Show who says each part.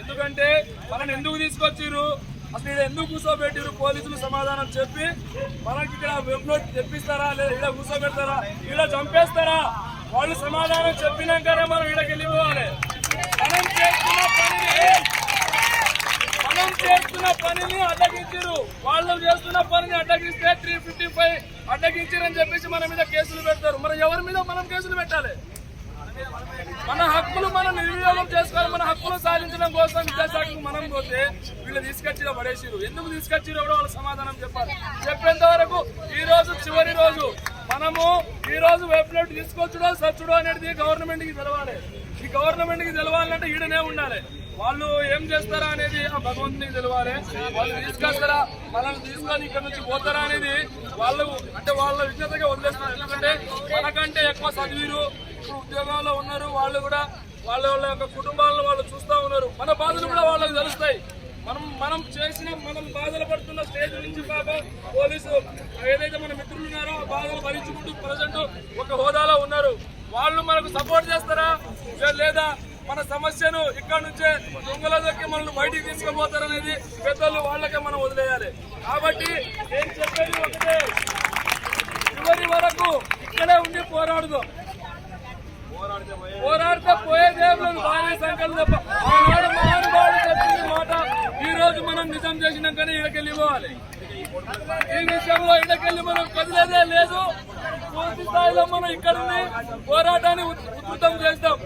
Speaker 1: ఎందుకంటే మనల్ని ఎందుకు తీసుకొచ్చిర్రు, అసలు ఇక్కడ ఎందుకు కూర్చోబెట్టిరు, పోలీసులు సమాధానం చెప్పి మనకి ఇక్కడ వెబ్ నోట్ తెప్పిస్తారా లేదా ఇక్కడ కూర్చోబెడతారా ఇక్కడ చంపేస్తారా, వాళ్ళు సమాధానం చెప్పినాకనే మనం ఇక్కడికి వెళ్ళిపోవాలి. మనం చేస్తున్న పనిని అడ్డగించారు, వాళ్ళు చేస్తున్న పనిని అడ్డగిస్తే 355 అడ్డగించారని చెప్పేసి మన మీద కేసులు పెడతారు. మరి ఎవరి మీద మనం కేసులు పెట్టాలి? మన హక్కులు మనం నిర్వినియోగం చేసుకోవాలి. మన హక్కులు సాధించడం కోసం విద్యాశాఖకు మనం పోతే వీళ్ళు తీసుకొచ్చిన పడేసిరు. ఎందుకు తీసుకొచ్చిరో కూడా వాళ్ళు సమాధానం చెప్పాలి. చెప్పేంత వరకు ఈ రోజు చివరి రోజు మనము ఈ రోజు వెబ్నెట్ తీసుకొచ్చుడో సచ్చుడో అనేది గవర్నమెంట్ కి తెలవాలి. ఈ గవర్నమెంట్ కి తెలవాలంటే ఈడనే ఉండాలి. వాళ్ళు ఏం చేస్తారా అనేది ఆ భగవంతునికి తెలవాలి. వాళ్ళు తీసుకొస్తారా, మనల్ని తీసుకొని ఇక్కడ నుంచి పోతారా అనేది వాళ్ళు అంటే వాళ్ళ విజ్ఞతగా వదిలేస్తారు. ఎందుకంటే మనకంటే ఎక్కువ చదివిరు, ఇప్పుడు ఉద్యోగాల్లో ఉన్నారు, వాళ్ళు కూడా వాళ్ళ యొక్క కుటుంబాలను వాళ్ళు చూస్తూ ఉన్నారు. మన బాధలు కూడా వాళ్ళకి తెలుస్తాయి. మనం చేసిన మనం బాధలు పడుతున్న స్టేజ్ నుంచి పాపం పోలీసు ఏదైతే మన మిత్రులు ఉన్నారో ఆ బాధలు భరించుకుంటూ ప్రజెంట్ ఒక హోదాలో ఉన్నారు. వాళ్ళు మనకు సపోర్ట్ చేస్తారా లేదా మన సమస్యను ఇక్కడ నుంచే దొంగల దొక్కి మనల్ని బయటికి తీసుకుపోతారనేది పెద్దలు వాళ్ళకే మనం వదిలేయాలి. కాబట్టి నేను చెప్పేది ఒకటే, చివరి వరకు ఇక్కడే ఉండి పోరాడుదాం. పోరాడితే పోయేదేం లేదు, భారీ సంఖ్యలు తప్ప. ఆనాడు మహానుభావుడు చెప్పింది మాట ఈ రోజు మనం నిజం చేసినాకనే ఇక్కడికెళ్ళి పోవాలి. ఈ విషయంలో ఇక్కడికెళ్ళి మనం కదిలేదే లేదు. పూర్తి స్థాయిలో మనం ఇక్కడుండి పోరాటాన్ని ఉధృతం చేస్తాం.